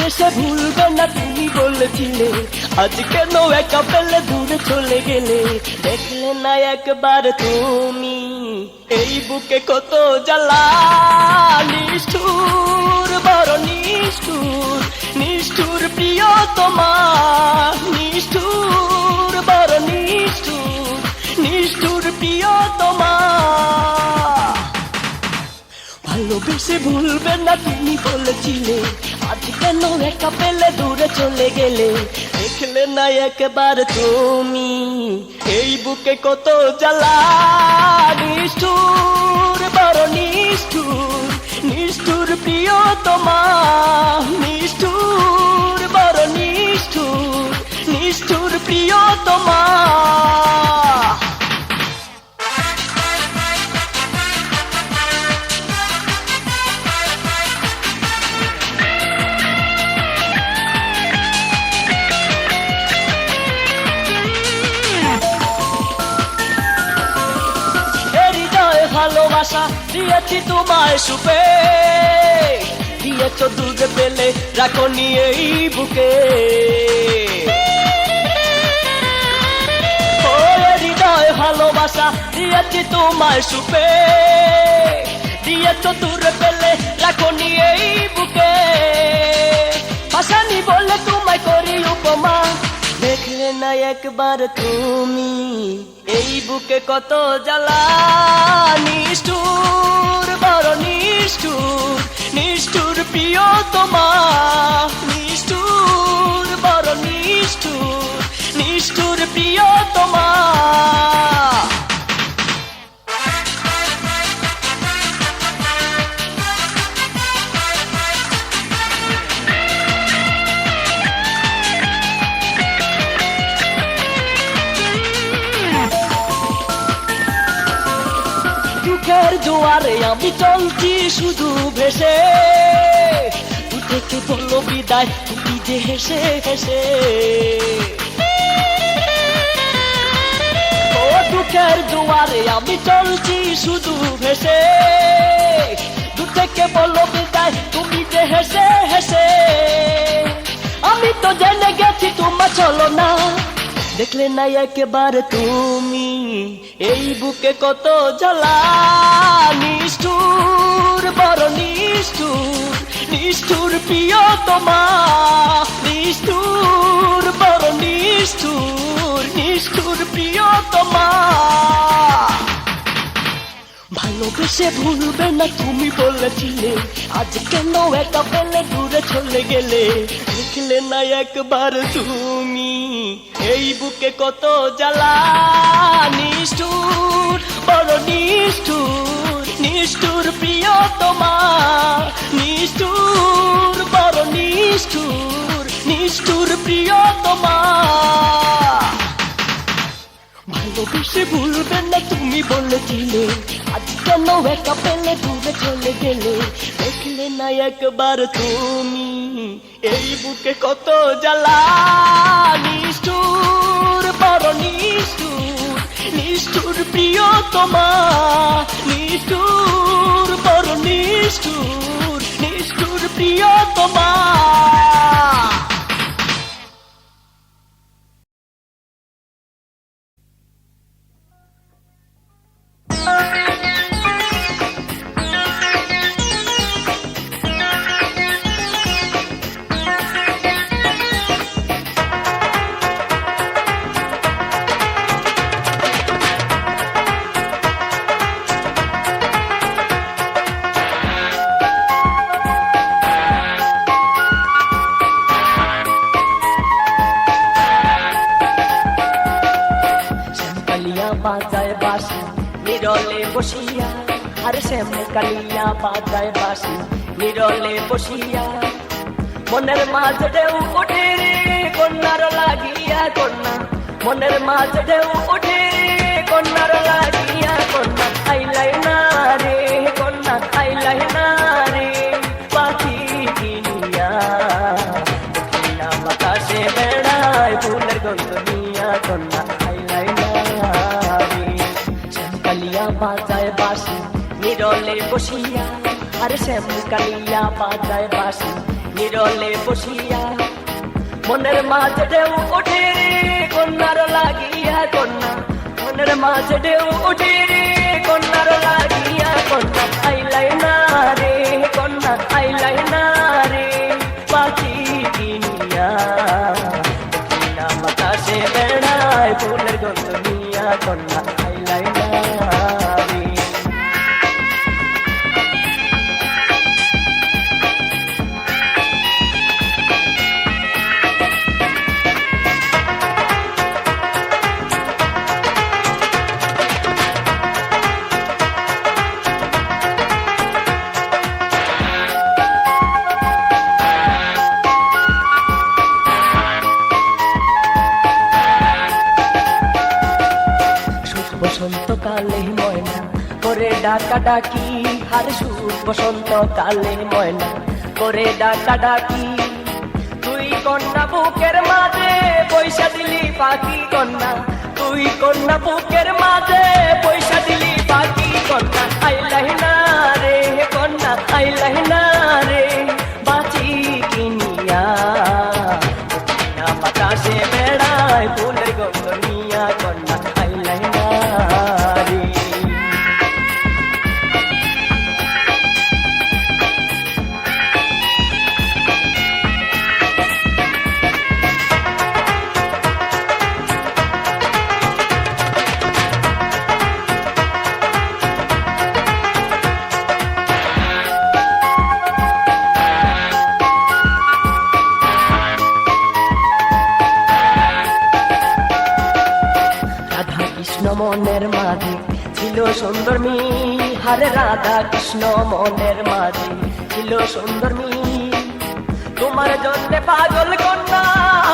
ভালোবেসে ভুলবে না তুমি বলেছিলে, আজ কেন একা পেলে দূরে চলে গেলে? দেখলে না একবার তুমি এই বুকে কত জ্বালা, নিষ্ঠুর বড় নিষ্ঠুর, নিষ্ঠুর প্রিয় তোমার, নিষ্ঠুর বড় নিষ্ঠুর, নিষ্ঠুর প্রিয় তোমার। ভালোবেসে ভুলবে না তুমি বলেছিলে, আজ কেন একা পেলে দূরে চলে গেলে? দেখলে না একবার তুমি এই বুকে কত জ্বালা, নিষ্ঠুর বড় নিষ্ঠুর, নিষ্ঠুর প্রিয় তোমার, নিষ্ঠুর বড় নিষ্ঠুর, নিষ্ঠুর প্রিয় তোমার। ভালোবাসা দিয়েছি তোমায় সুপে, দিয়েছ দুধে পেলে রাখো নিয়ে এই বুকে। ও হৃদয় ভালোবাসা দিয়েছি তোমায় সুপে, দিয়েছ দূরে পেলে রাখো নিয়ে এই বুকে। ভাসানি বলে তোমায় করি উপমা, দেখলে না একবার তুমি এই বুকে কত জ্বালা, নিষ্ঠুর বড় নিষ্ঠুর, নিষ্ঠুর প্রিয় তোমার, নিষ্ঠুর বড় নিষ্ঠুর, নিষ্ঠুর প্রিয় তোমার। দুঃখের জোয়ারে আমি চলছি শুধু ভেসে, দু থেকে বললো বিদায় তুমি যে হেসে হেসে। ও দুঃখের জোয়ারে আমি চলছি শুধু ভেসে, দু থেকে বললো বিদায় তুমি যে হেসে হেসে। আমি তো জেনে গেছি তোমার চলো না, দেখলে না একবার তুমি এই বুকে কত জ্বালা, নিষ্ঠুর বড় নিষ্ঠুর, নিষ্ঠুর প্রিয় তোমার, নিষ্ঠুর বড় নিষ্ঠুর, নিষ্ঠুর প্রিয় তোমার। ভালোবেসে ভুলবে না তুমি বলেছিলে, আজ কেন একা পেলে দূরে চলে গেলে? দেখলে না একবার তুমি এই বুকে কত জ্বালা, নিষ্ঠুর বড় নিষ্ঠুর, নিষ্ঠুর প্রিয় তোমার, নিষ্ঠুর বড় নিষ্ঠুর, নিষ্ঠুর প্রিয় তোমার। ভালোবেসে ভুলবে না তুমি বলেছিলে, আজ কেন একা পেলে দূরে চলে গেলে? দেখলে না একবার তুমি এই বুকে কত জ্বালা, নিষ্ঠুর বড় নিষ্ঠুর, নিষ্ঠুর প্রিয় তোমার, নিষ্ঠুর বড় নিষ্ঠুর, নিষ্ঠুর প্রিয় তোমার। বাজায় বাসি নিরলে বসিয়া, আরে শ্যামে কালিয়া বাজায় বাসি নিরলে বসিয়া। মনের মাঝে ঢেউ ওঠে রে কন্যার লাগিয়া কন্যা, মনের মাঝে ঢেউ ওঠে রে কন্যার লাগিয়া কন্যা। আইলাই না রে কন্যা, আইলাই না রে পাখি কিনিয়া, বাতাসে বেড়ায় ফুলের গন্ধ নিয়া কন্যা। আইলাই না রে শ্যামকালিয়া বাজায় বাসি নিরলে বসিয়া, আরে শ্যামকালিয়া বাজায় বাসি নিরলে বসিয়া মনের মাঝে ঢেউ ওঠে রে কন্যার লাগিয়া কন্যা মনের মাঝে ঢেউ ওঠে রে কন্যার লাগিয়া কন্যা আইলাই না রে কন্যা আইলাই না রে পাখি কিনিয়া বাতাসে বেড়ায় ফুলের গন্ধ নিয়া কন্যা আইলাই না রে বসন্ত কালে ময়না করে ডাকা ডাকি হার সুখ বসন্ত কালে ময়না করে ডাকা ডাকি তুই কন্যা বুকের মাঝে পয়সা দিলি পাখি কন্যা তুই কন্যা বুকের মাঝে পয়সা দিলি পাখি কন্যা আইলাই না রে কন্যা আইলাই না রে বাঁচি কিনিয়া বাতাসে বেড়ায় ফুলের গন্ধ নিয়া কন্যা আইলাই না রে মনের মাঝে ছিল সুন্দর মি হারে রাধা কৃষ্ণ মনের মাঝে ছিল সুন্দর মি তোমার জন্য পাগল কন্যা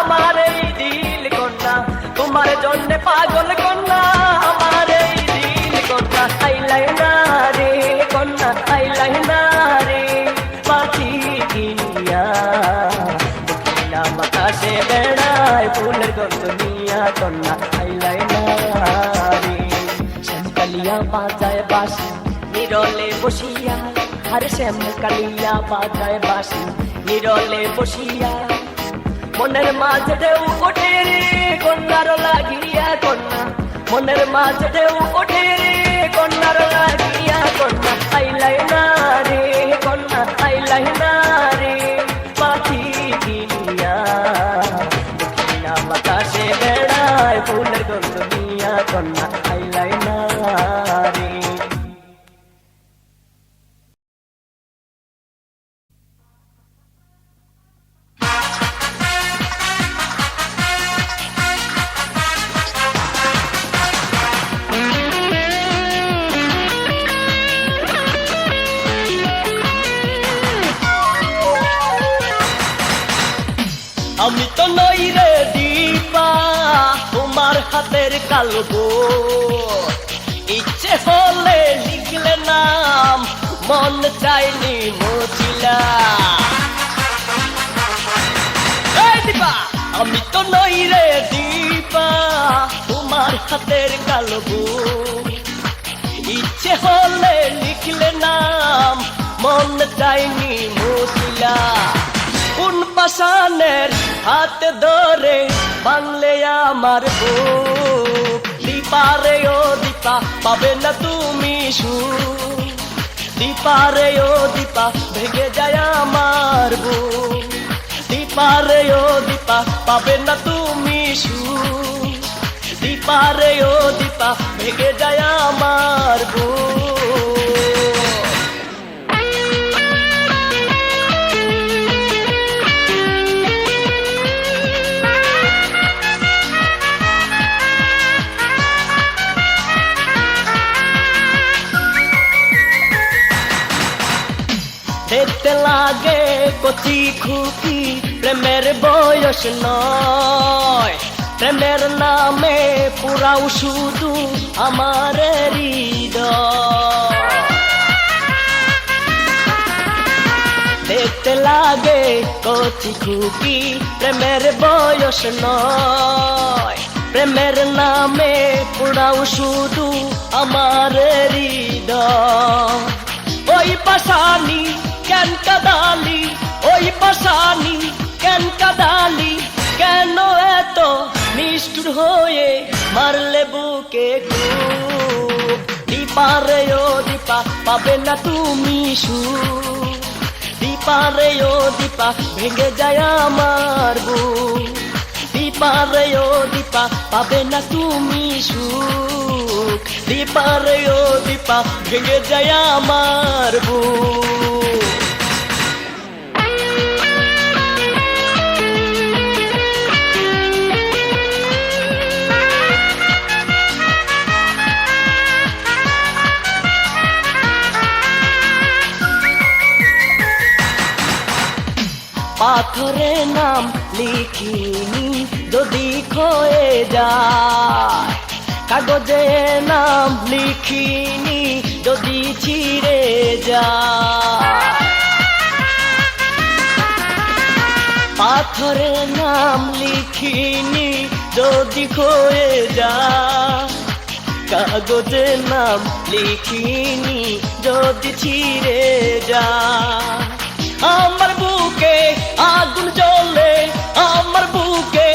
আমার এই দিল কন্যা তোমার জন্য পাগল কন্যা আমার এই দিল কন্যা আইলাই না রে কন্যা আইলাই না রে পাখি কিনিয়া বাতাসে বেড়ায় ফুলের গন্ধ নিয়া কন্যা আইলাই না রে শ্যামকালিয়া বাজায় বাসি নিরলে বসিয়া আরে শ্যামকালিয়া বাজায় বাসি নিরলে বসিয়া মনের মাঝে ঢেউ ওঠে রে কন্যার লাগিয়া কন্যা মনের মাঝে ঢেউ ওঠে রে কন্যার লাগিয়া কন্যা আইলাই না রে কন্যা আইলাই না রে পাখি কিনিয়া বাতাসে বেড়ায় ফুলের গন্ধ নিয়া কন্যা আইলাই না রে আমি তো নই রে দীপা তোমার হাতের কালো ইচ্ছে হলে লিখলে নাম মন চাইনি মুছিলা দীপা আমি তো নই রে দীপা তোমার হাতের কালো ইচ্ছে হলে লিখলে নাম মন চাইনি মুছিলা কোন পাশানের হাতে ধরে বাংলে আমার বুক দীপা রে ও দীপা পাবে না তুমি সুখ দীপা রে ও দীপা ভেঙে যায় আমার বুক দীপা রে ও দীপা পাবে না তুমি সুখ দীপা রে ও দীপা ভেঙে যায় আমার বুক দেখতে লাগে কচি খুকি প্রেমের বয়স নয় প্রেমের নামে পুরাও শুধু আমার হৃদয় দেখতে লাগে কচি খুকি প্রেমের বয়স নয় প্রেমের নামে পুরাও শুধু আমার হৃদয় ওই পাশানি কেন কাদালি ওই পাশা খুশির হয়ে মারলে বুকে খুব দীপা রে ও দীপা পাবে না তুমি সুখ দীপা রে ও দীপা ভেঙে যায় আমার বুক দীপা রে ও দীপা পাবে না তুমি সুখ দীপা রে ও দীপা ভেঙে যায় আমার বুক পাথরে নাম লিখিনি যদি ক্ষয়ে যায় কাগজে নাম লিখিনি যদি ছিঁড়ে যায় পাথরে নাম লিখিনি যদি ক্ষয়ে যায় কাগজে নাম লিখিনি যদি ছিঁড়ে যায় আমার বুকে আগুন জ্বলে আমার বুকে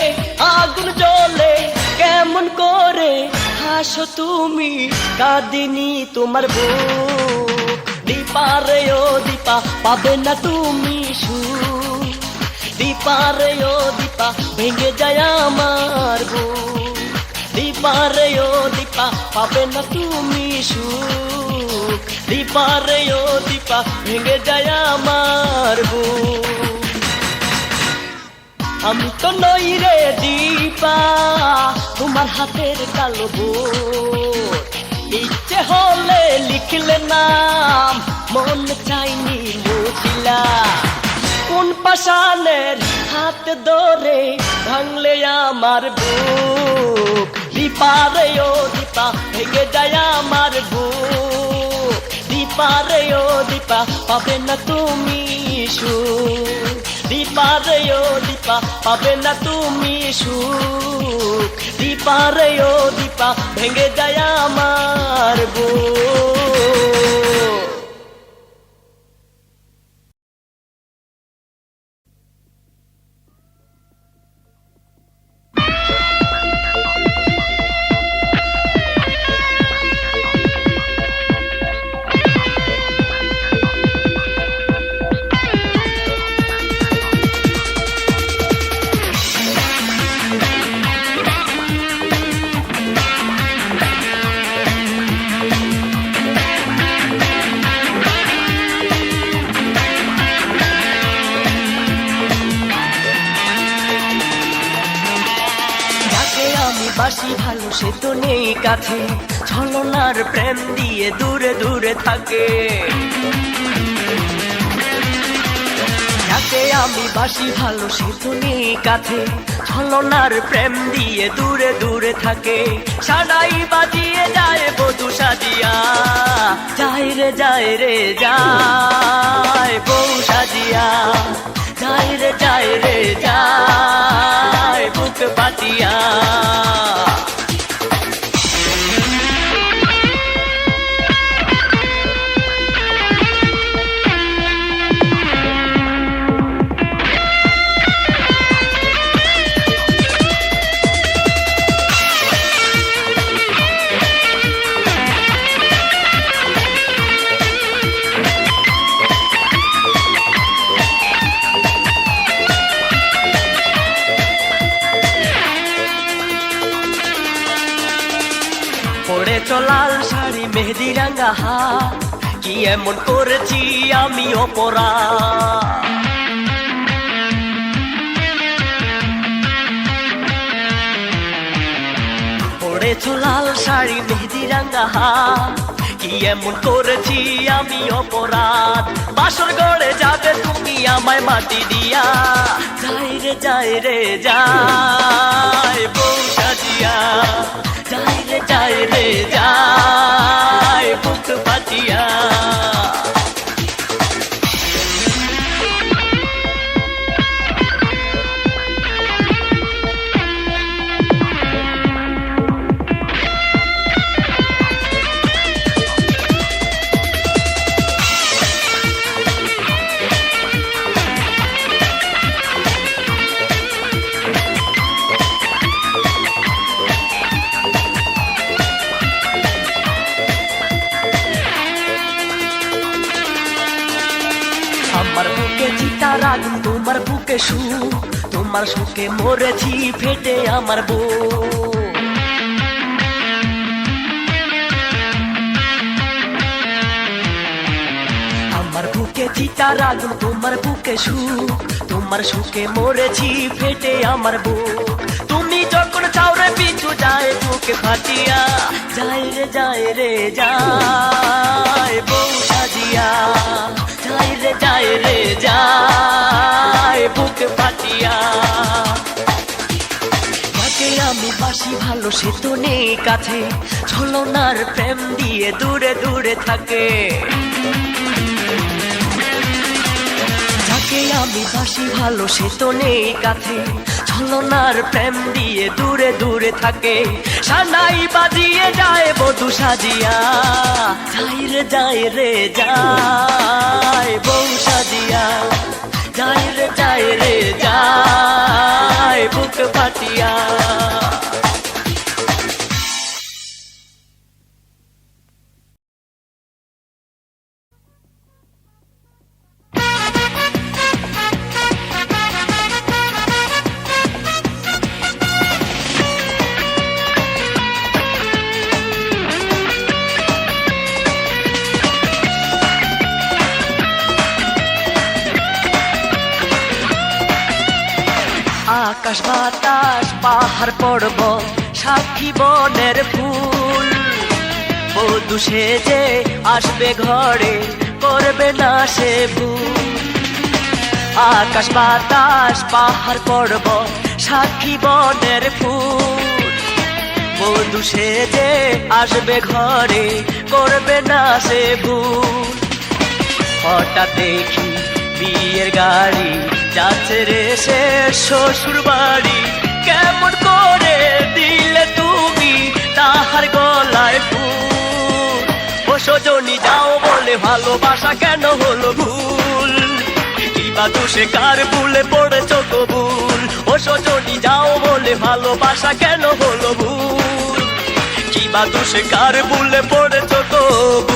আগুন জ্বলে কেমন করে হাসো তুমি কাঁদিনি তোমার বুক দীপা রে ও দীপা পাবে না তুমি সুখ দীপা রে ও দীপা ভেঙে যায় আমার বুক দীপা রে ও দীপা পাবে না তুমি সুখ দীপা রে ও দীপা ভেঙে যায় আমার বুক আমি তো নই রে দীপা তোমার হাতের কালো বোট ইচ্ছে হলে লিখলে নাম মন চাইনি মুছিলা কোন পাষাণের হাত ধরে ভাঙলে আমার বুক দীপা রে ও দীপা ভেঙে যায় আমার বুক দীপা রে ও দীপা পাবে না তুমি সুখ দীপা রে ও দীপা পাবে না তুমি সুখ দীপা রে ও দীপা ভেঙে যায় আমার বুক বাসি ভালো সে তো নেই কাছে ছলনার প্রেম দিয়ে দূরে দূরে থাকে যাকে আমি বাসি ভালো সে তো নেই কাছে ছলনার প্রেম দিয়ে দূরে দূরে থাকে সানাই বাজিয়ে যায় বধূ সাজিয়া যায় রে যায় রে যায় বউ সাজিয়া যায় রে যায় বুক পাতিয়া লাল শাড়ি মেহেদি রাঙা হাত কি এমন করেছি আমি অপরাধ পড়েছো লাল শাড়ি মেহেদি রাঙা হাত কি এমন করেছি আমি অপরাধ বাসর ঘরে যাবে তুমি আমায় মাটি দিয়া যাই রে যায় রে যায় বউ সাজিয়া যায় রে যায় বুক পাতিয়া চিতার আগুন তোমার বুকে সুখ, তোমার সুখে মরেছি ফেটে আমার বুক। আমার বুকে চিতার আগুন তোমার বুকে সুখ, তোমার সুখে মরেছি ফেটে আমার বুক। তুমি যখন চাওরে পিছু যায় বুকে ফাটিয়া, যায় রে যায় রে যায় বউ সাজিয়া, যায় রে যায় রে যায় বুকে ফাটিয়া। যাকে আমি বাসি ভালো সে তো নেই কাছে, ছলনার প্রেম দিয়ে দূরে দূরে থাকে। যাকে আমি বাসি ভালো সে তো নেই কাছে, ছলনার প্রেম দিয়ে দূরে দূরে থাকে। সানাই বাজিয়ে যায় বধূ সাজিয়া, যাই রে যায় রে যায় বউ সাজিয়া, যাই রে যায় রে যায় বুক ফাটিয়া। আকাশ বাতাস পাহাড় পর্বত সাক্ষী বনের ফুল, বধূ সেজে আসবে ঘরে করবে না সে ভুল। আকাশ বাতাস পাহাড় পর্বত সাক্ষী বনের ফুল, বধূ সেজে আসবে ঘরে করবে না সে ভুল। হঠাৎ দেখি বিয়ের গাড়ি যাচ্ছে রে সে শ্বশুর বাড়ি, কেমন করে দিলে তুমি তাহার গলায় ফুল। ও সজনী যাও বলে ভালোবাসা কেন হলো ভুল, কিবা দোষে কার ভুলে পড়েছ কবুল। ও সজনী যাও বলে ভালোবাসা কেন হলো ভুল, কিবা দোষে কার ভুলে পড়েছ কবুল।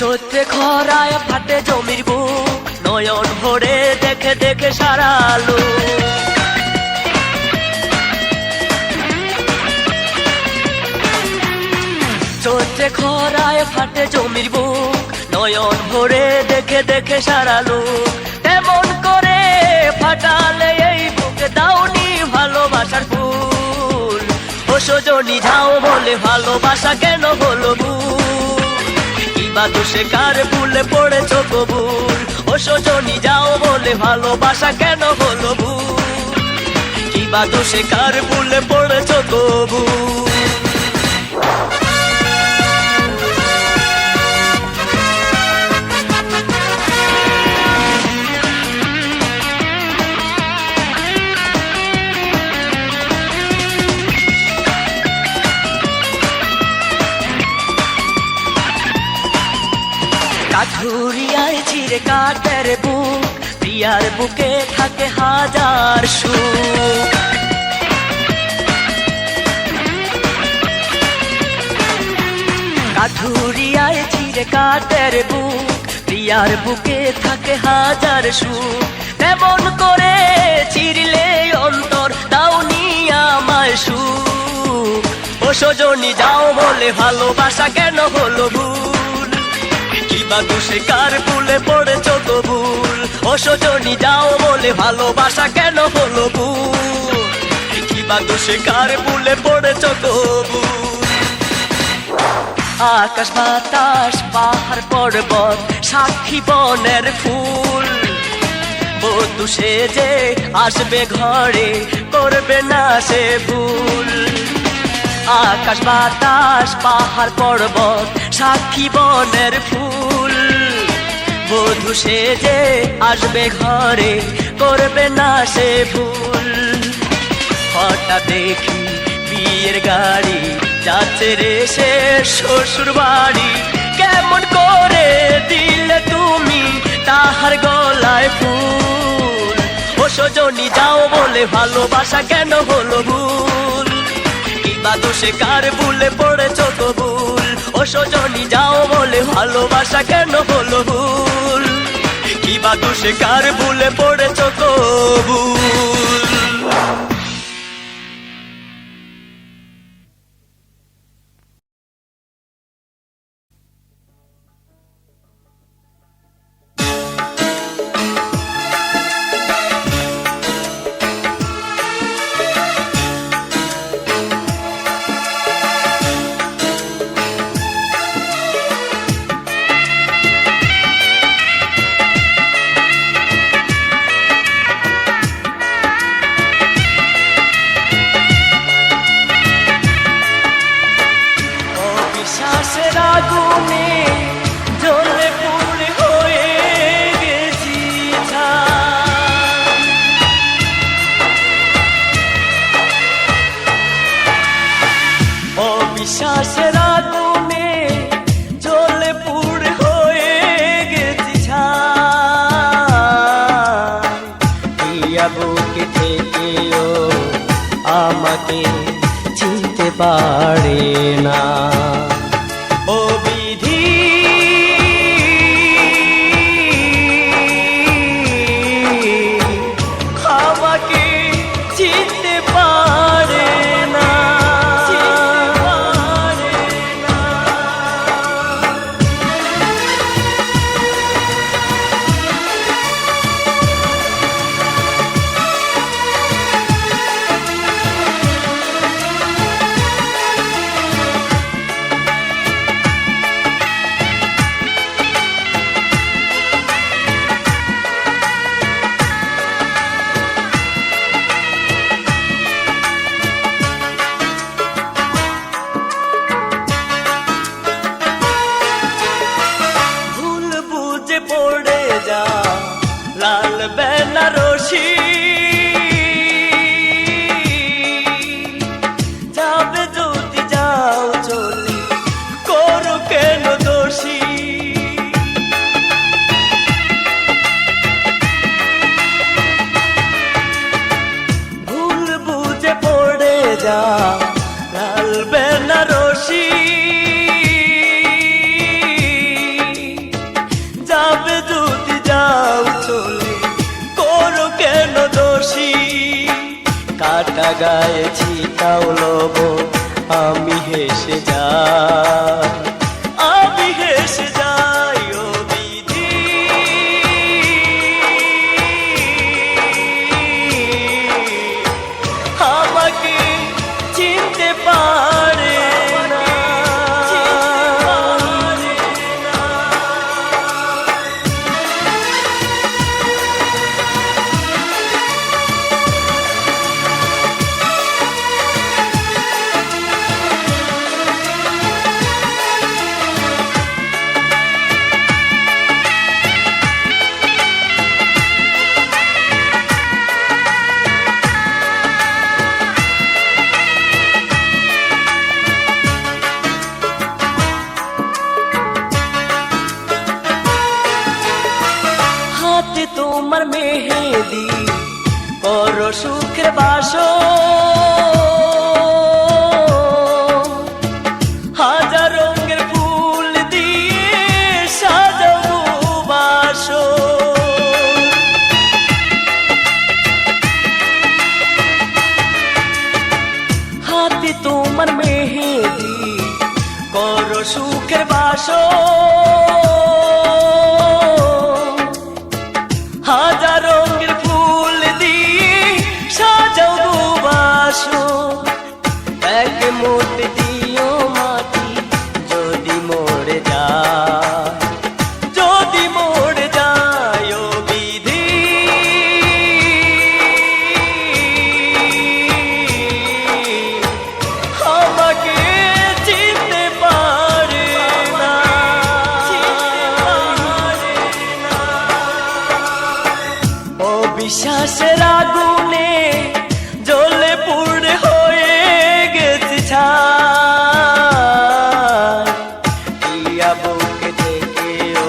চৈত্রে খরায় ফাটে জমির বুক, নয়ন ভরে দেখে দেখে সারা আলো। চৈত্রে খরায় ফাটে জমির বুক, নয়ন ভরে দেখে দেখে সারা লোক। তেমন করে ফাটালে এই বুকে দাওনি ভালোবাসার ফুল। ও সজনী যাও বলে ভালোবাসা কেন হলো ভুল, কিবা দোষে কার ভুলে পড়েছ কবুল। ও সজনী যাও বলে ভালোবাসা কেন হলো ভুল, কিবা দোষে কার ভুলে পড়েছ কবুল। কাঠুরিয়ায় চিরে কাটের বুক, প্রিয়ার বুকে থাকে হাজার সুখ। কাঠুরিয়ায় চিরে কাটের বুক, প্রিয়ার বুকে থাকে হাজার সুখ। তেমন করে চিরলে অন্তর দাওনি আমায় সুখ। ও সজনী যাও বলে ভালোবাসা কেন হলো ভুল, কিবা দোষে কার ভুলে পড়েছ কবুল। ও সজনী যাও বলে ভালোবাসা কেন হলো ভুল, কিবা দোষে কার ভুলে পড়েছ কবুল। আকাশ বাতাস পাহাড় পর্বত সাক্ষী বনের ফুল, বধূ সেজে আসবে ঘরে করবে না সে ভুল। আকাশ বাতাস পাহাড় পর্বত সাক্ষী বনের ফুল, বধূ সেজে আসবে ঘরে করবে না সে ভুল। হঠাৎ দেখি বিয়ের গাড়ি যাচ্ছে রে সে শ্বশুর বাড়ি, সজনী যাও বলে ভালোবাসা কেন হলো ভুল, কিবা দোষে কার ভুলে পড়েছ কবুল। ও সজনী যাও বলে ভালোবাসা কেন হলো ভুল, কিবা দোষে কার ভুলে পড়েছ কবুল। অবিশ্বাসের আগুনে জ্বলে পুড়ে হয়ে গেছি ছাই। অবিশ্বাসের আগুনে জ্বলে পুড়ে হয়ে গেছি ছাই। বুকে থেকেও আমাকে চিনতে পারে না। ও বিধি আমাকে চিনতে পারে না। পড়ে যা লাল বেনারসি, যাবে যদি যাও চলি করো কেন দোষী। ভুল বুঝে পড়ে যা লাল বেনারসি, যাবে যদি যাও চলে করো কেন দোষী। কাটা গায়ে ছিটাও লবণ আমি হেসে যাই, আমি হেসে যাই। ও বিধি আমাকে চিনতে পারে না। হাতে তোমার মেহেদি করো সুখের বাসর, হাজার রঙের ফুল দিয়ে সাজাবো বাসর। হাতে তোমার মেহেদি করো সুখের বাসর, হাজার রঙের ফুল দিয়ে সাজাবো বাসর। এক মুঠ দিও মাটি যদি মরে যায়, যদি মরে যায়। ও বিধি আমাকে চিনতে পারে না। অবিশ্বাসের আগুনে জ্বলে পুড়ে হয়ে গেছি ছাই। বুকে থেকেও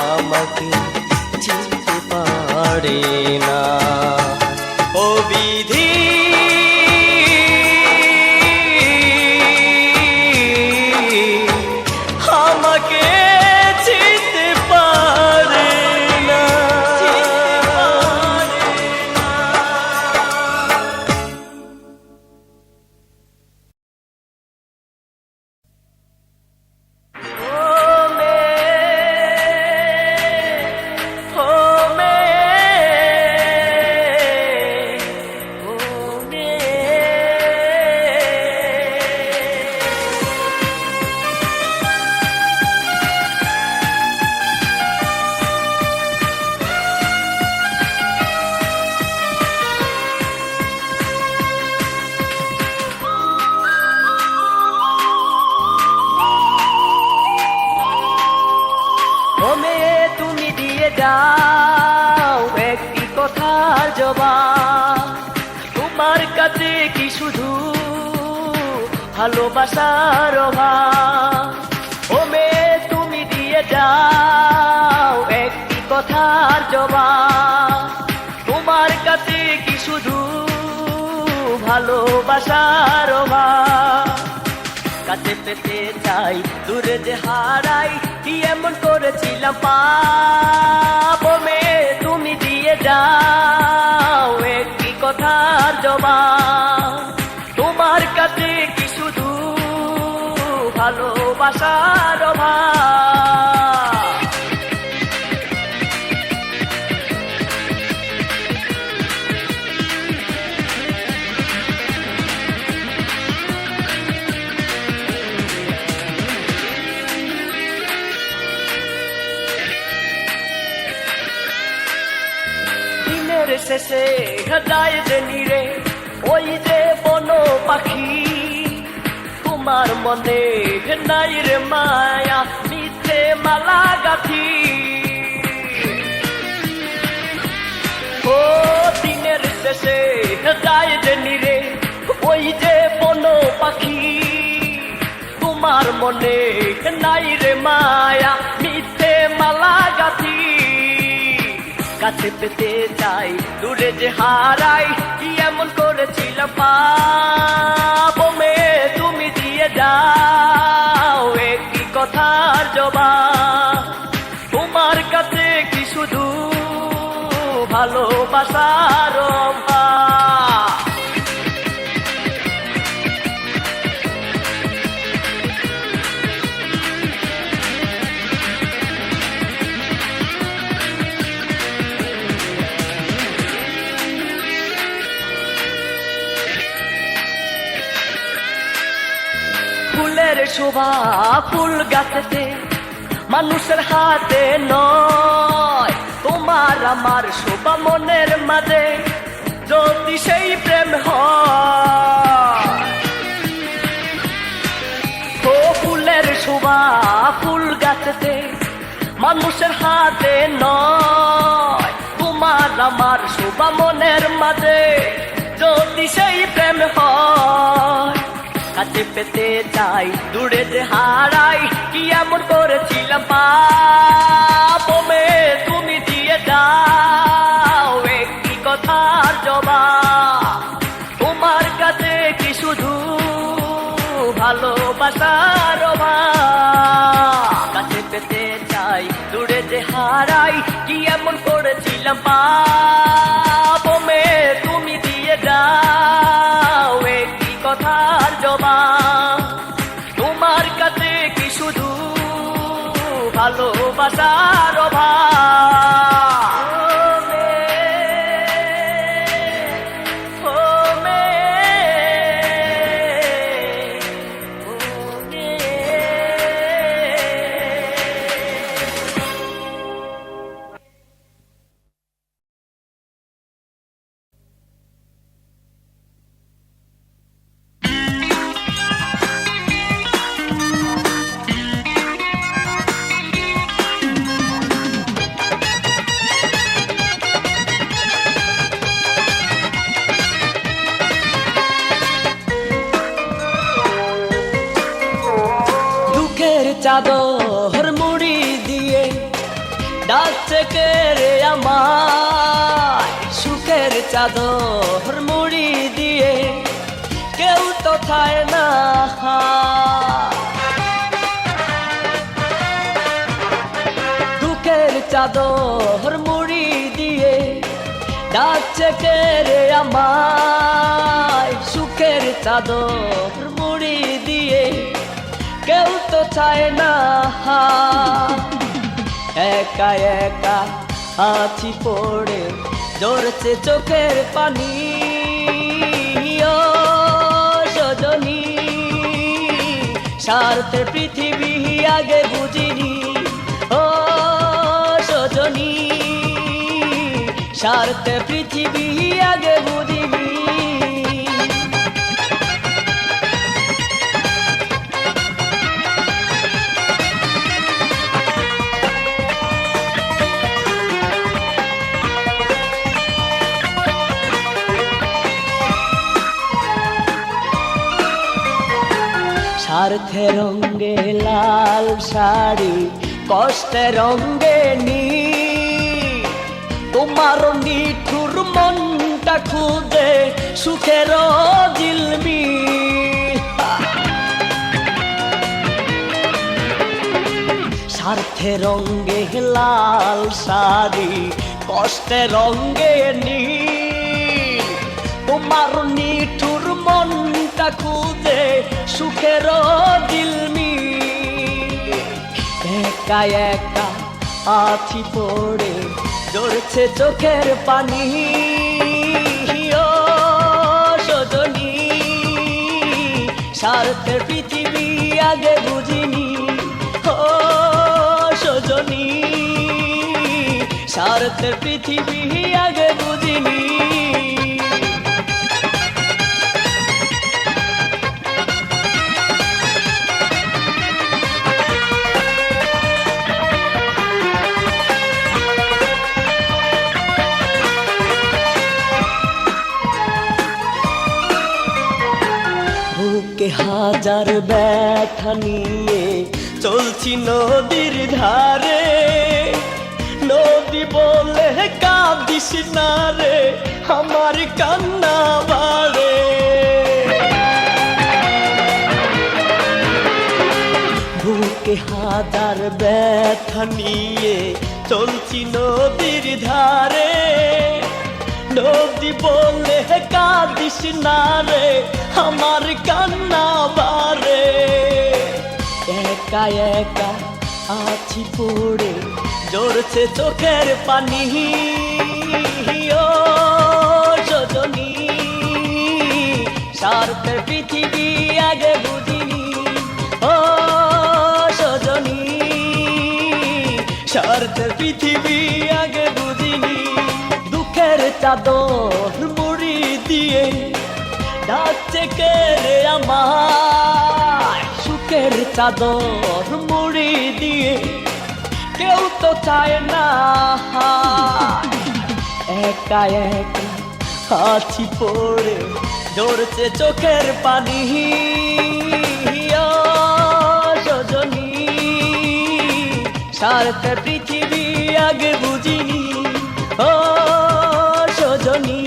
আমাকে চিনতে পারে না। তোমাকে চিনতে পারে না। তুমি দিয়ে যাও একটি কথার জবাব, তোমার কাছে কি শুধু ভালোবাসার অভাব? ও মেয়ে তুমি দিয়ে যাও একটি কথার জবাব, তোমার কাছে কি শুধু ভালোবাসার অভাব? কাছে পেতে চাই দূরে যে হারাই, কি এমন করেছিলাম পাপ? মেয়ে তুমি দিয়ে যাও একটি কথার জবাব, তোমার কাছে কি শুধু ভালোবাসার অভাব? শেষে যায় যে নিরে ওই যে বন পাখি, তোমার মনে নাই রে মায়া মিথ্যে মালা গাথি। ও দিনের শেষে যায় যে নিরে ওই যে বন পাখি, তোমার মনে নাই রে মায়া মিথ্যে মালা গাথি। কাছে পেতে চাই দূরে যে হারাই, কি এমন করেছিলাম পাপ? মেয়ে তুমি দিয়ে যাও একটি কথার জবাব, তোমার কাছে কি শুধু ভালোবাসার অভাব? ফুলের শোভা ফুল গাছেতে মানুষের হাতে নয়, তোমার আমার শোভা মনের মাঝে যদি সেই প্রেম হয়। ও ফুলের শোভা ফুল গাছেতে মানুষের হাতে নয়, তোমার আমার শোভা মনের মাঝে যদি সেই প্রেম হয়। কাছে পেতে চাই দূরে যে হারাই, কি এমন করেছিলাম পাপ? মেয়ে তুমি দিয়ে যাও একটি কথার জবাব, তোমার কাছে কি শুধু ভালোবাসার অভাব? কাছে পেতে চাই দূরে যে হারাই, কি এমন করেছিলাম পাপ? মেয়ে তুমি দিয়ে যাও একটি কথার জবাব, তোমার কাছে কি শুধু ভালোবাসার অভাব? চাদর মুড়ি দিয়ে ডাকছে কে রে আমায়, সুখের চাদর মুড়ি দিয়ে কেউ তো থায় না। চাদর মুড়ি দিয়ে ডাকছে কে রে আমায়, সুখের চাদর মুড়ি দিয়ে কেউ তো চায় না, একা একা আছি পড়ে ঝরছে চোখের পানি। ও সজনী, স্বার্থে পৃথিবী আগে বুঝিনি। ও সজনী, স্বার্থে পৃথিবী আগে বুঝিনি। স্বার্থে রঙে লাল শাড়ি, কষ্টে রঙে নীল, তোমার নিঠুর মনটা খুদে সুখের ঝিলমিল। স্বার্থে রঙে লাল শাড়ি, কষ্টে রঙে নীল, তোমার নিঠুর মনটা খুদে সুখের ঝিলমিল। একা একা আছি পড়ে ঝরছে চোখের পানি। ও সজনী, স্বার্থের পৃথিবী আগে বুঝিনি। ও সজনী, স্বার্থের পৃথিবী আগে বুঝিনি। বুকে হাজার ব্যথা নিয়ে চলছি নদীর ধারে, নদী বলে কাঁদিস না রে, আমার কান্না বাড়ে। বুকে হাজার ব্যথা নিয়ে চলছি নদীর ধারে, নদী বলে কাঁদিস না রে, আমার কান্না বাড়ে। একা একা আছি পড়ে ঝরছে চোখের পানি। ও সজনী, স্বার্থের পৃথিবী আগে বুঝিনি। ও সজনী, স্বার্থের পৃথিবী আগে বুঝিনি। দুঃখের চাদর মুড়ি দিয়ে ডাকছে কে রে আমায়, সুখের চাদর মুড়ি দিয়ে কেউ তো চায় না, একা একা আছি পড়ে ঝরছে চোখের পানি। ও সজনী, স্বার্থের পৃথিবী আগে বুঝিনি। ও সজনী,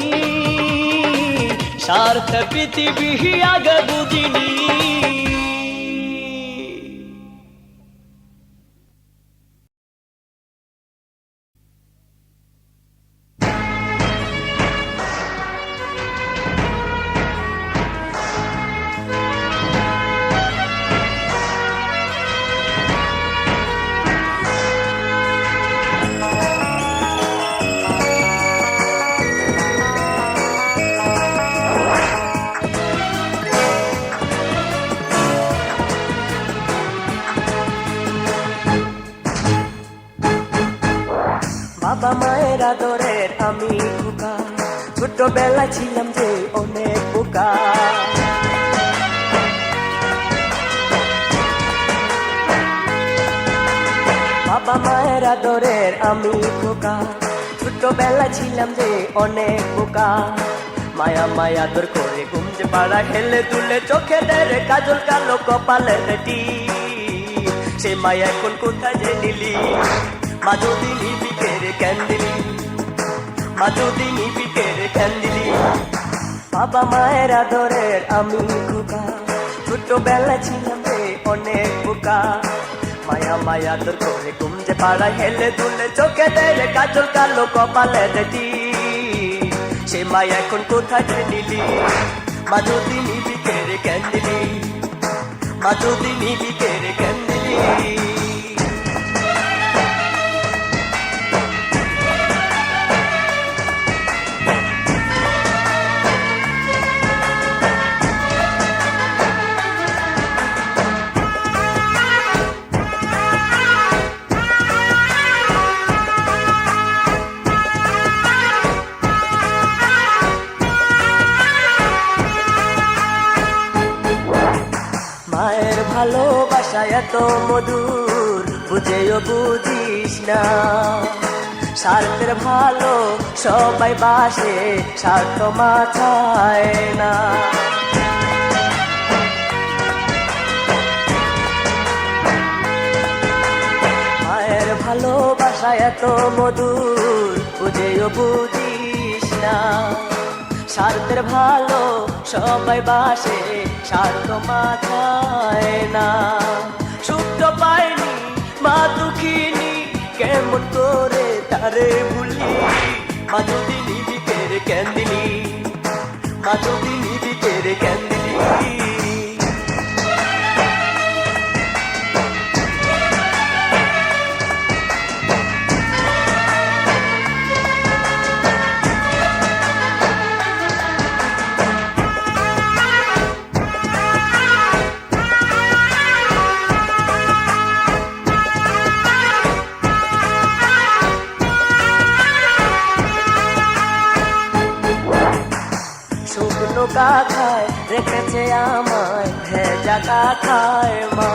স্বার্থে পৃথিবী আগে বুঝিনি। বাবা মায়ের আদরের আমি খোকা, ছোটবেলা ছিলাম যে অনেক বোকা। বাবা মায়ের আদরের আমি খোকা, ছোটবেলা ছিলাম যে অনেক বোকা। মায়া মায়া আদর করে ঘুমতে পাড়া, খেলে দুলে চোখে দেরে কাজল কালো কপালে রেটি। সে মায়া এখন কোথায় যে নিলি, মা যদি নিবি কেড়ে কেন দিলি, মা যদি নিবি কেড়ে কেন দিলি। বাবা মায়ের আদরের আমি খোকা, ছোটবেলা ছিলাম রে অনেক বোকা। মায়া মায়া তোর করে ঘুম যে পাড়ায় হেলে দুলে চোখে দেয় কাজল কালো কপালে দেখি সে মায়া এখন কোথায় যে নিলি মা যদি নিবি কেড়ে কেন দিলি মা যদি নিবি কেড়ে কেন দিলি মায়ের ভালোবাসা এত মধুর বুঝেও বুঝিস না স্বার্থের ভালো সবাই বাসে স্বার্থ মাথায় না মায়ের ভালোবাসা এত মধুর বুঝেও বুঝিস না স্বার্থের ভালো সবাই বাসে স্বার্থ মাথায় না সুখ তো পাইনি মা দুঃখিনী কেমন করে তারে ভুলি মা যদি নিবি কেড়ে কেন দিলি মা যদি নিবি কেড়ে কেন দিলি শুকনো কাঠায় রেখেছে আমায় ভেজা কাঠায় মা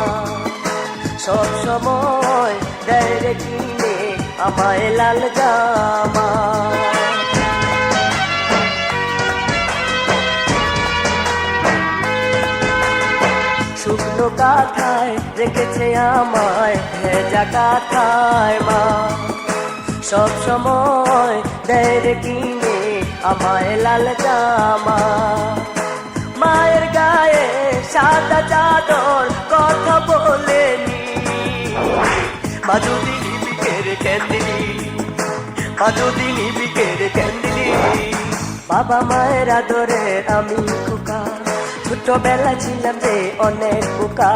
সব সময় দেয় রে কিনে আমায় লাল জামা শুকনো কাঠায় রেখেছে আমায় ভেজা কাঠায় মা সব সময় দেয় রে কিনে আমায় লাল জামা মায়ের গায়ে সাদা চাদর কথা বলেনি মা যদি নিবি কেড়ে কেন দিলি মা যদি নিবি কেড়ে কেন দিলি বাবা মায়ের আদরে আমি খোকা ছোটবেলা ছিলাম যে অনেক বোকা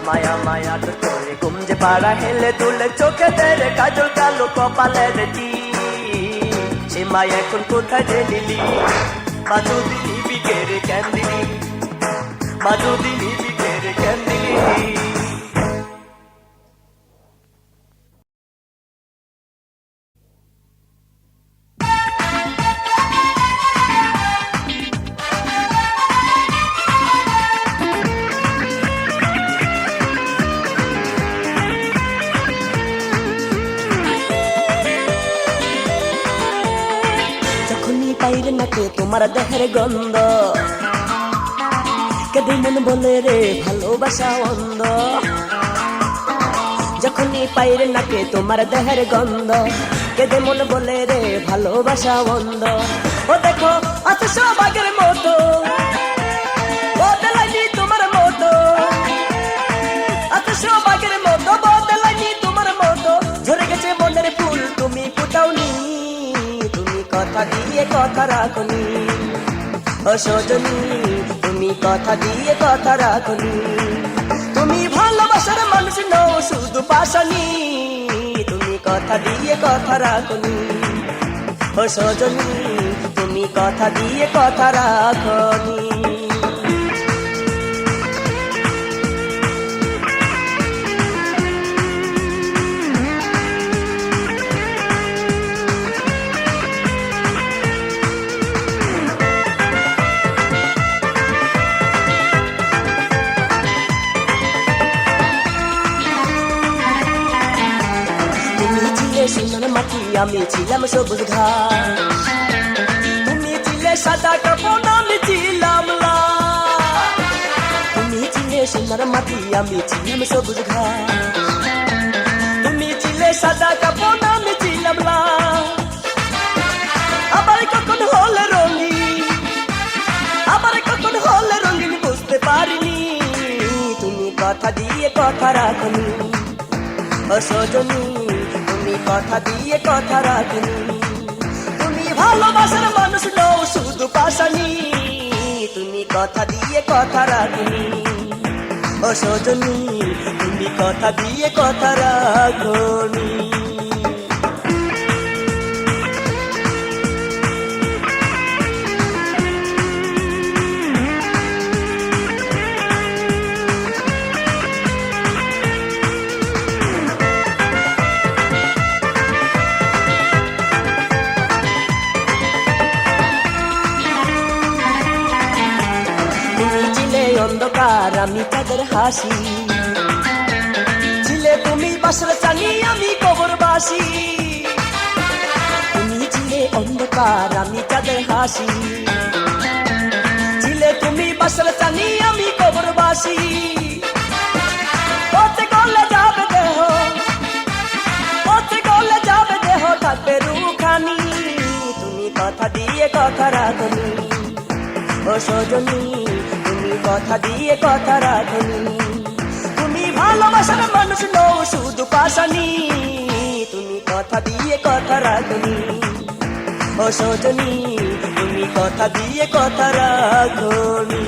মায়া মায়া তোর করে ঘুম যে পাড়া হেলে দুলে চোখে দেয় কাজল কালো কপালে দেখি সে মায়া এখন কোথায় যে নিলি মা যদি নিবি কেড়ে কেন দিলি মা যদি নিবি কেড়ে কেন দিলি পাইরে নাকে তোমার দেহের গন্ধ কেঁদে মন বলে রে ভালোবাসা অন্ধ যখনই পাইরে নাকে তোমার দেহের গন্ধ কেঁদে মন বলে রে ভালোবাসা অন্ধ ও দেখো আছে সৌভাগ্যের মতো বদলাইনি তোমার মতো আছে সৌভাগ্যের মতো বদলাইনি তোমার মতো ঝরে গেছে মনের ফুল তুমি ফুটাওনি কথা দিয়ে কথা রাখনি ও সজনী তুমি কথা দিয়ে কথা রাখনি তুমি ভালোবাসার মানুষ নও শুধু পাশানি তুমি কথা দিয়ে কথা রাখনি ও সজনী তুমি কথা দিয়ে কথা রাখনি সোনার মাটি আমি ছিলাম সবুজ ঘাস তুমি ছিলে সাদা কাপড় আমি ছিলাম লাল তুমি ছিলে সোনার মাটি আমি ছিলাম সবুজ ঘাস তুমি ছিলে সাদা কাপড় আমি ছিলাম লাল আবার কখন হলে রঙিন আবার কখন হলে রঙিন বুঝতে পারিনি তুমি কথা দিয়ে কথা রাখনি ও সজনী তুমি কথা দিয়ে কথা রাখনি, তুমি ভালোবাসার মানুষ নও শুধু পাশানি, তুমি কথা দিয়ে কথা রাখনি। ও সজনী তুমি কথা দিয়ে কথা রাখনি। অন্ধকার আমি তাদের হাসি, ছিলে তুমি বাসর চানি আমি কবরবাসী। তুমি ছিলে অন্ধকার আমি তাদের হাসি, ছিলে তুমি বাসর চানি আমি কবরবাসী। পথে গলে যাবে দেহ, পথে গলে যাবে দেহ থাকবে রুখানি, তুমি কথা দিয়ে কথা রাখনি। ও সজনী তুমি কথা দিয়ে কথা রাখনি, তুমি ভালোবাসার মানুষ নও শুধু পাশানি, তুমি কথা দিয়ে কথা রাখনি। ও সজনী তুমি কথা দিয়ে কথা রাখনি।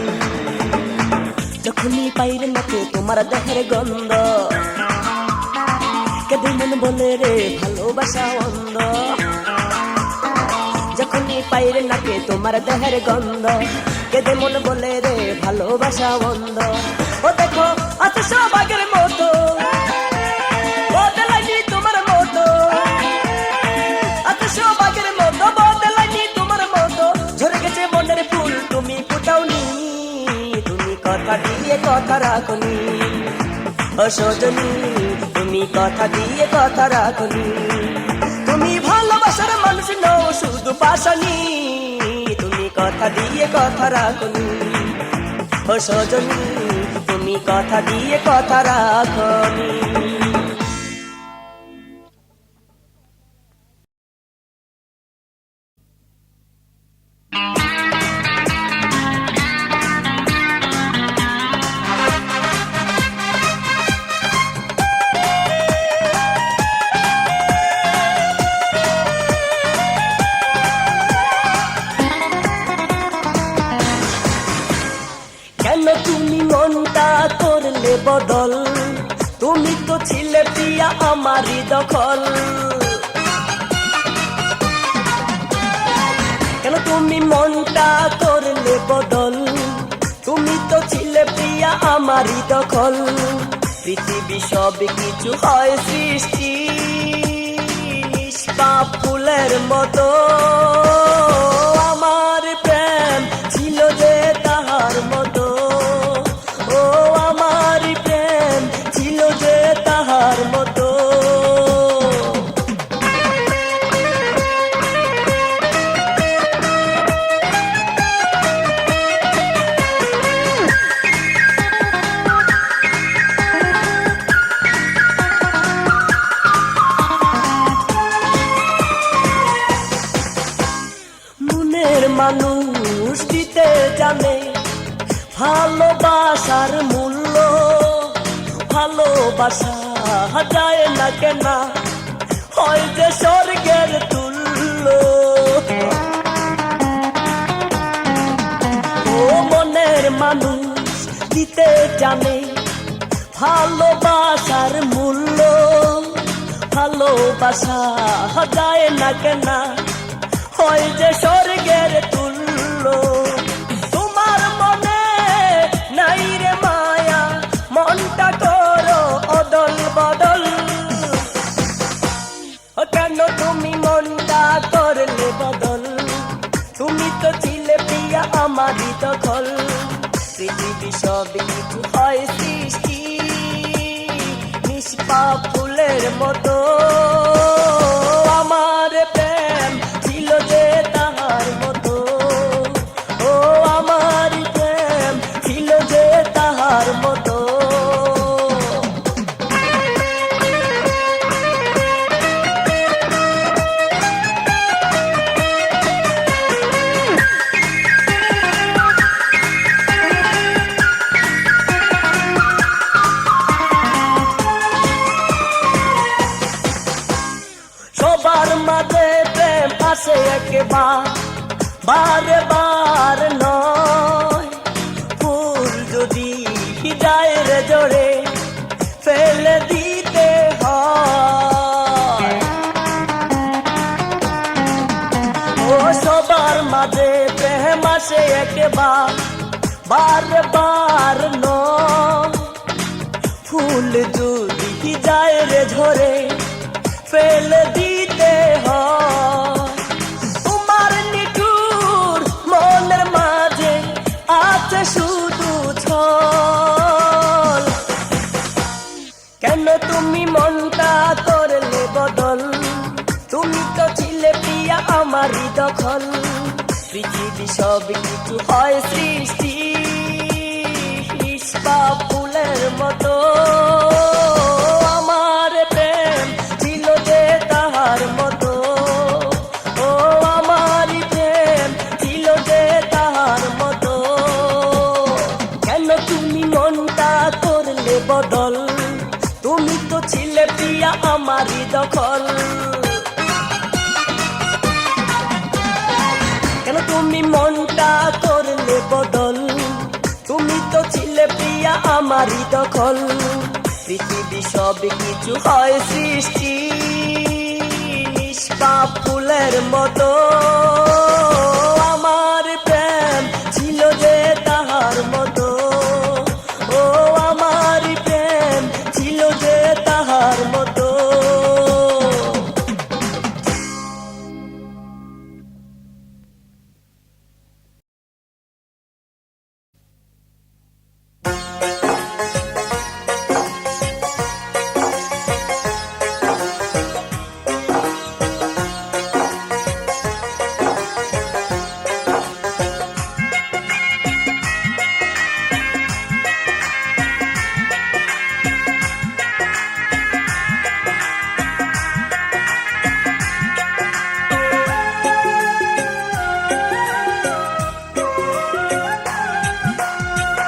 যখনই পাইরে নাকে তোমার দেহের গন্ধ, কেঁদে মন বলে রে ভালোবাসা অন্ধ। যখনই পাইরে নাকে তোমার দেহের গন্ধ, কেঁদে মন বলে রে ভালোবাসা বন্ধ। ও দেখো আজ সৌভাগ্যের মতো বদলাইনি তোমার মতো, আজ সৌভাগ্যের মতো বদলাইনি তোমার মতো। ঝরে গেছে মনের ফুল তুমি ফুটাওনি, তুমি কথা দিয়ে কথা রাখনি। ও সজনী তুমি কথা দিয়ে কথা রাখনি, তুমি ভালোবাসার মানুষ নও শুধু পাশানি, তুমি কথা দিয়ে কথা রাখনি। ও সজনী তুমি কথা দিয়ে কথা রাখনি। কেন তুমি মনটা করলে বদল, তুমি তো ছিলে প্রিয়া আমারই দখল। কেন তুমি মনটা করলে বদল, তুমি তো ছিলে প্রিয়া আমারই দখল। পৃথিবী সব কিছু হয় সৃষ্টি নিষ্পাপ ফুলের মতো, আমার প্রেম ছিল যে তাহার মতো। ও আমার প্রেম ছিল যে তাহার মতো। মনের মানুষ দিতে জানে ভালোবাসার মূল্য, ভালোবাসা যায় না কেনা হয় যে স্বর্গের তুল্য। ও মনের মানুষ দিতে জানে ভালোবাসার মূল্য, ভালোবাসা যায় না কেনা হয় যে স্বর্গের তুল্য। তোমার মনে নাই রে মায়া, মনটা করো অদল বদল। কেন তুমি মনটা করলে বদল, তুমি তো ছিলে প্রিয়া আমারই দখল। পৃথিবী সব কিছু হয় সৃষ্টি নিষ্পাপ ফুলের মতো, আমার প্রেম ছিল যে তাহার মতো। ও আমার প্রেম ছিল যে তাহার মতো। মাঝে প্রেম আসে একবার, বারে বার নয়। ফুল যদি যায় রে জড়ে ফেলে দিতে হয়। ও সবার মাঝে প্রেম আসে একবার, বারে বার নয়। ফুল যদি যায় রে ঝরে ফেলে দিতে হয়। তোমার নিঠুর মনের মাঝে আছে শুধু ছল। কেন তুমি মনটা করলে বদল? তুমি তো ছিলে প্রিয়া আমারই দখল। পৃথিবী সব কিছু হয় সৃষ্টি নিষ্পাপ ফুলের মতো। আমার প্রেম ছিল যে তাহার মতো, ও আমার প্রেম ছিল যে তাহার মতো। কেন তুমি মনটা করলে বদল? তুমি তো ছিলে প্রিয়া আমারই দখল। কেন তুমি মনটা করলে বদল? তুমি তো ছিলে প্রিয়া আমারই দখল। পৃথিবী সব কিছু হয় সৃষ্টি নিষ্পাপ ফুলের মতো। আমার প্রেম ছিল যে তাহার মতো, ও আমার প্রেম ছিল যে তাহার মতো।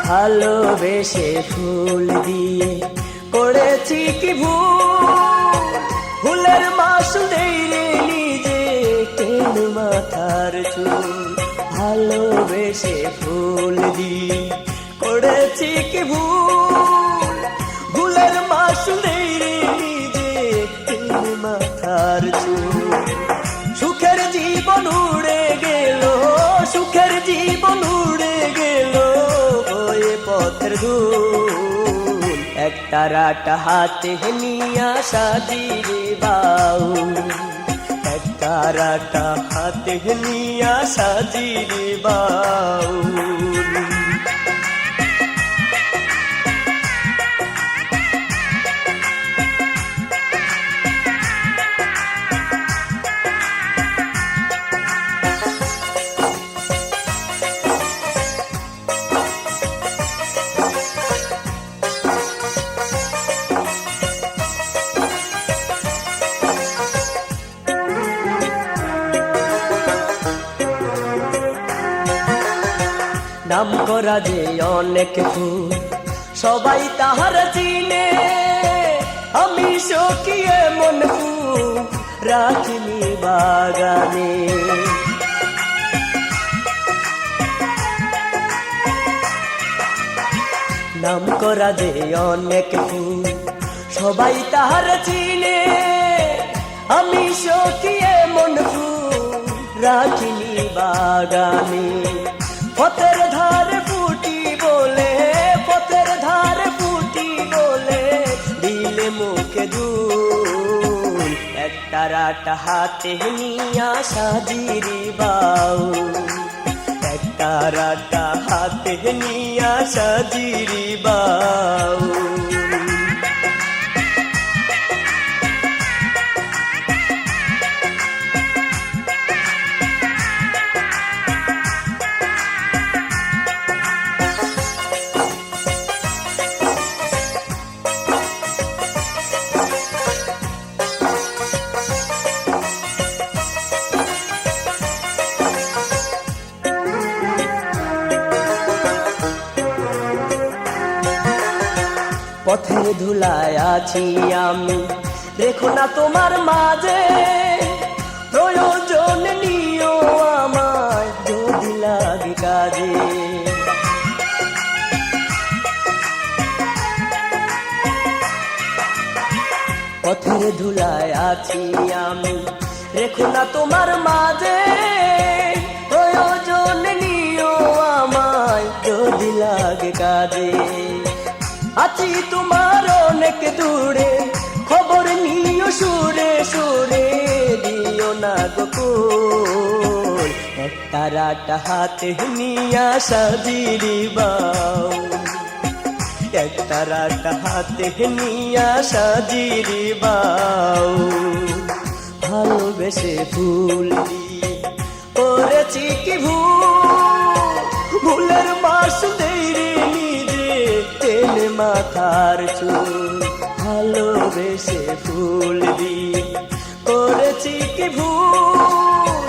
ভালোবেসে ফুল দিয়ে করেছি কি ভুল? ফুলের মাসুলে নিজে কেন মাথার চুল? ভালোবেসে ফুল দিয়ে করেছি কি ভুল? ফুলের মাসুলে নিজে কেন মাথার চুল? সুখের জীবন উড়ে গেল, সুখের জীবন উড়ে গেল পথের ধুল। একটা রাটা হাতে নিয়া সাজিরে বাউল, একটা রাটা হাতে নিয়া সাজিরে বাউল। নাম করা যে অনেক ফুল, সবাই তাহার চিনে। আমি সখিয়ে মন ফুল রাখিনি বাগানে। নাম করা যে অনেক ফুল, সবাই তাহার চিনে। আমি সখিয়ে মন ফুল রাখিনি বাগানে। পথের ধারে ফুটি বলে, পথের ধারে ফুটি বলে দিলে মুখে দুল। একটা রাটা হাতে নিয়া সাজিরি বাউল, একটা রাটা হাতে নিয়া সাজিরি বাউল। পথে ধুলায় আছি আমি, রেখো না তোমার মাঝে। ধুলায় আছি আমি, রেখো না তোমার মাঝে, প্রয়োজন নিও আমায় যদি লাগে কাজে। আছি তোমার অনেক দূরে, খবর নিও সুরে সুরে, দিও না গো কই, একটা রাত হাতে নিয়া সাজিরি বাউ, একটা রাত হাতে নিয়া সাজিরি বাউ। ভালোবেসে ফুল দিয়ে করেছি কি ভুল, ভুলের মাস দেরি নিজে টেনে মাথার চুল। ভালোবেসে ফুল দিয়ে করেছি কি ভুল,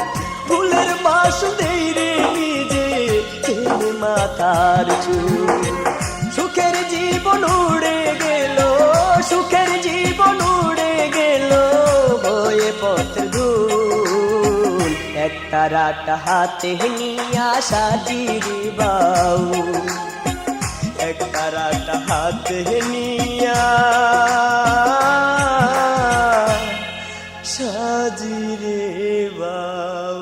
ভুলের মাস দেরি নিজে টেনে মাথার চুল। সুখের জীবন উড়ে গেল, সুখের জীবন উড়ে গেল বয়ে পথের ধুল, একটা রাত হাতে নিয়া সাজিরি বাউ, একটা রাত হাতে নিয়া সাজিরে বাউ।